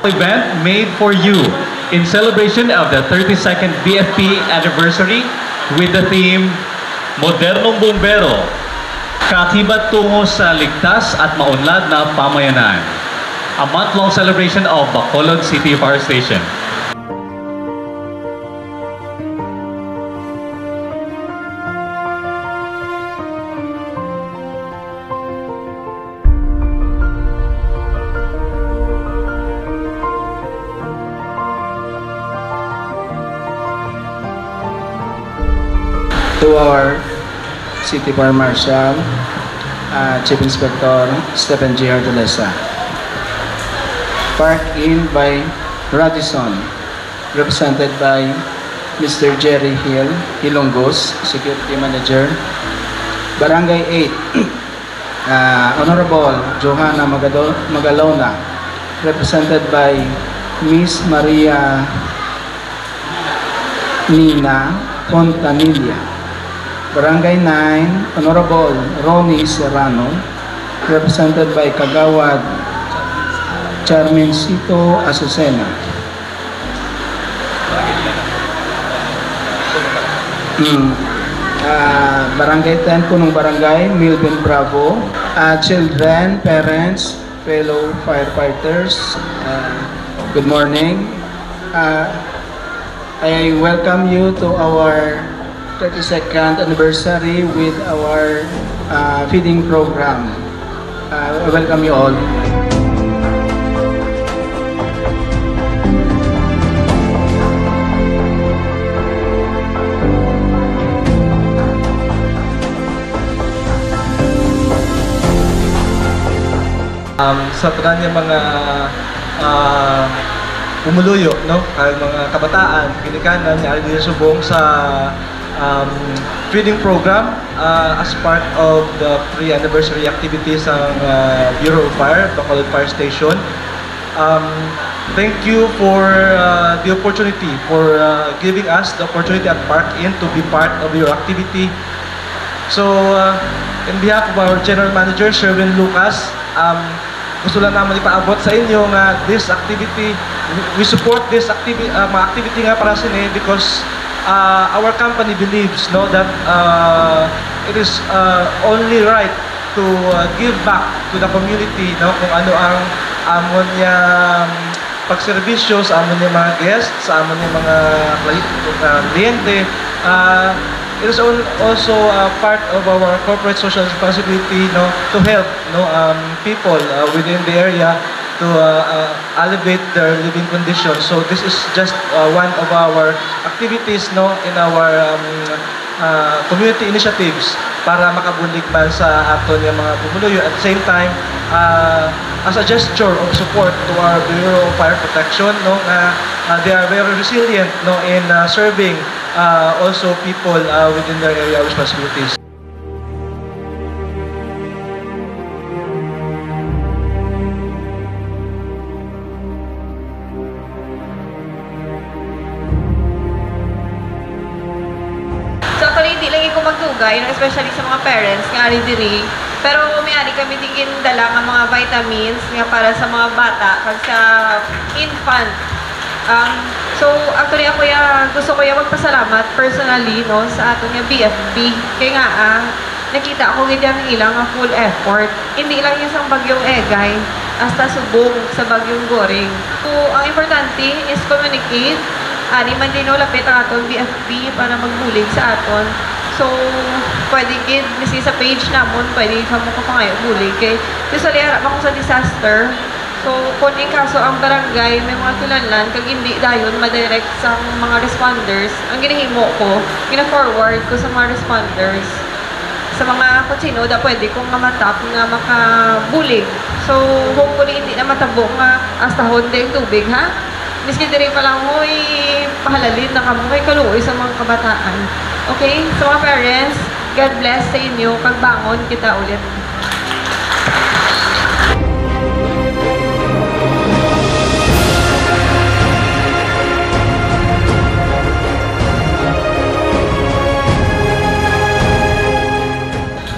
Event made for you in celebration of the 32nd BFP anniversary with the theme Modernong Bombero, Kaakibat tungo sa ligtas at maunlad na pamayanan. A month-long celebration of Bacolod City Fire Station. To our City Fire Marshal, Chief Inspector Stephen G. Ardolesa. Park in by Radisson, represented by Mr. Jerry Hill, Hilongos, Security Manager. Barangay 8, Honorable Johanna Magalona, represented by Miss Maria Nina Fontanilla. Barangay 9, Honorable Ronnie Serrano, represented by Kagawad Charmencito Azucena. Barangay 10, Punong Barangay, Milvin Bravo. Children, parents, fellow firefighters, good morning. I welcome you to our 32nd anniversary with our feeding program. I welcome you all. Sa tanan niya mga pumuluyo, no? Kay mga kabataan, ginikanan niya ay subong sa feeding program as part of the pre-anniversary activities ng Bureau of Fire, Bacolod Fire Station. Thank you for the opportunity, for giving us the opportunity at Park Inn to be part of your activity. So, in behalf of our General Manager, Sherwin Lucas, gusto lang naman ipaabot sa inyo nga this activity, we support this activity, mga activity nga para sa inyo because our company believes that it is only right to give back to the community, kung ano ang amon niya pagserbisyo sa amon niya mga guests, sa amon niya mga kliyente. It is also part of our corporate social responsibility to help people within the area to elevate their living conditions. So this is just one of our activities in our community initiatives para makabulig man sa aton yung mga pumuluyo. At the same time, as a gesture of support to our Bureau of Fire Protection, they are very resilient in serving also people within their area of responsibilities. Especially sa mga parents nga ari diri, pero may-ari kami tingin dala nga mga vitamins nga para sa mga bata kag sa infant. So actually ako gusto ko magpasalamat personally sa aton nga BFP kay nga nakita ako gid ang ilang full effort, hindi lang yung sa bagyong Egay hasta subong sa bagyong Goring. So ang importante is communicate ani man din lapit ang aton BFP para magbulig sa aton. So, pwede kid, misi sa page namon, pwede ka mo kapangayo bulig. Kay, sa liharap ako sa disaster, so, kung kaso ang barangay, may mga kilanlan, kag hindi dayon, madirect sa mga responders, ang ginahimo ko, gina-forward ko sa mga responders, sa mga kutsino, da pwede kong mamatap nga makabulig. So, hopefully, hindi na matabo nga hasta honda yung tubig, ha? Miski diri pa lang, pahalalin na kamo kay kaluoy sa mga kabataan. Okay? So mga parents, God bless sa inyo. Pagbangon kita ulit.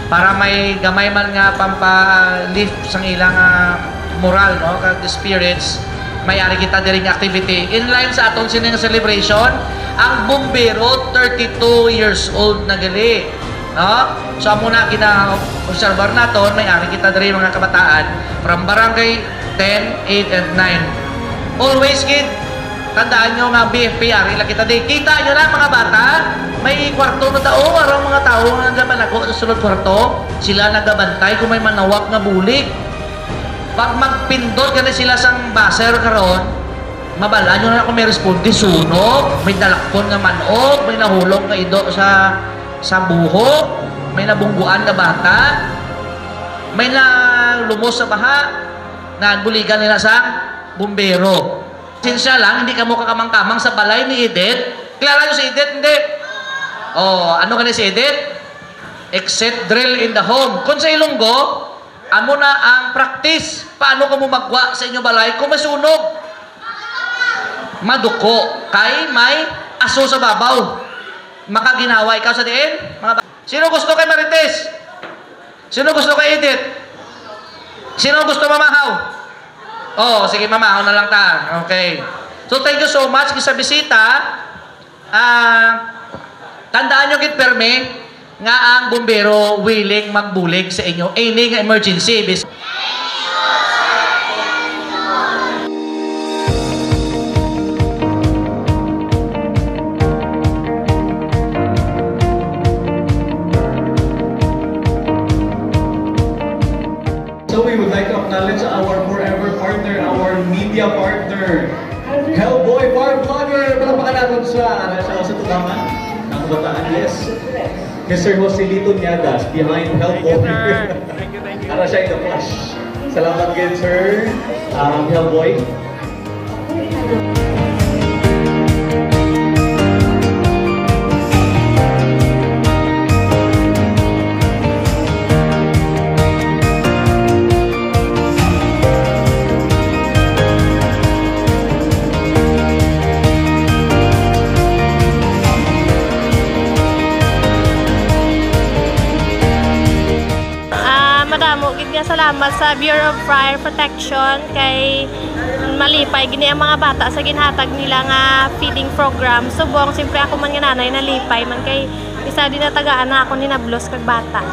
Para may gamay man nga pampa-lift sang ilang moral, kag spirits, mayari kita diri nga activity. In line sa aton sining celebration, ang bumbero 32 years old na gali. No? So amo na kina-observar naton, mayari kita diri mga kabataan from barangay 10, 8, and 9. Always kid, tandaan nyo nga BFP, ari lang kita di. Kita nyo lang mga bata, may kwarto na tao, arang mga tao nga nagabanago sa sulod kwarto, sila nagabantay kung may manawak na bulig. Pag magpindot ka na sila sang baser karon, mabala nyo na kung may responde, sunog, may dalakpon nga manok, may nahulog na ido sa buho, may nabungguan na bata, may nalumos sa baha, nabuligan nila sa bumbero. Sinsya lang, hindi ka mo kakamang-kamang sa balay ni Edith. Klara nyo si Edith? Hindi. Oh, ano ka ni si Edith? Exit drill in the home. Kung sa Ilonggo, amo na ang practice. Paano ka mo magwa sa inyo balay kung may sunog? Maduko. Kay may aso sa babaw. Makaginawa ikaw sa diin? Sino gusto kay Marites? Sino gusto kay Edith? Sino gusto mamahaw? Oh, sige, mamahaw na lang ta. Okay. So, thank you so much sa bisita. Tandaan nyo kit perme nga ang bumbero willing magbulig sa inyo any emergency. So we would like to acknowledge our forever partner, our media partner, Hellboy Fire Vlogger. Palapakan natin siya. Siya sa tubangan ng Bataan. Yes. Mr. Joselito Niagas behind Hellboy. Para siya in the flash. Salamat again, sir. Hellboy. Madamo gid nga salamat sa Bureau of Fire Protection kay malipay gini ang mga bata sa ginhatag nila nga feeding program. Subong siyempre ako man nga nanay nalipay man kay isa din na tagaan na ako ni nablos kag bata.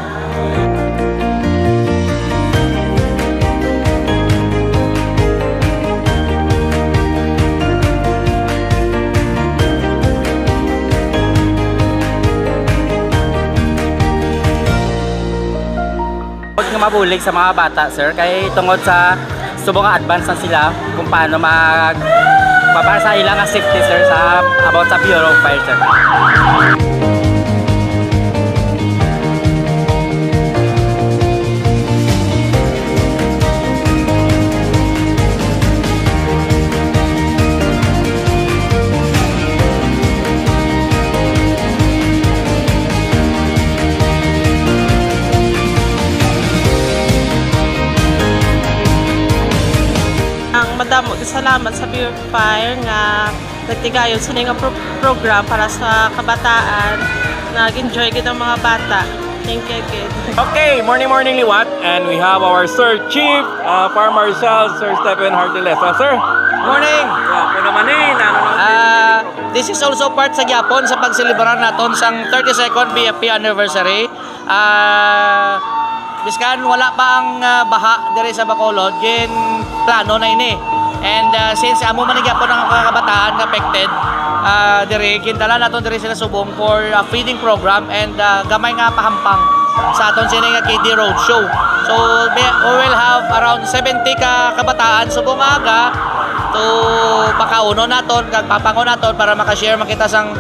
Nga mabulig sa mga bata, sir, kay tungod sa subong nga advance na sila kung paano para sa ilang safety, sir, about sa Bureau of Fire, sir. Madamo salamat sa Bureau of Fire nga nagtigayon sa nga program para sa kabataan. Nag-enjoy gid ang mga bata. Thank you again. Okay, morning liwat, and we have our Sir Chief Fire Marshal Sir Stephen Hardeles. Sir, Morning! po naman This is also part sa gyapon sa pagselebrar naton sang 32nd BFP anniversary. Biskan wala pa ang baha diri sa Bacolod, gin plano na ini. And since amo man gyapon ang mga kabataan nga affected, diri gindala naton diri sila subong for a feeding program and gamay nga pahampang sa aton sini nga KD Road Show. So we will have around 70 ka kabataan subong aga to makauno naton kag papangon naton para maka-share makita sang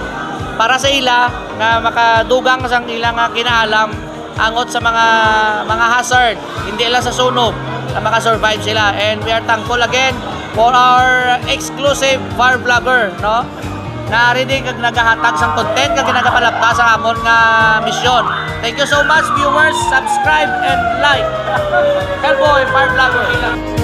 para sa ila nga makadugang sang ilang kinaalam angot sa mga hazard, hindi lang sa sunog na maka-survive sila. And we are thankful again for our exclusive fire vlogger, no? Na ready kag nagahatag sang content kag nagapalapta sa amon nga misyon. Thank you so much viewers, subscribe and like. Hellboy Fire Vlogger.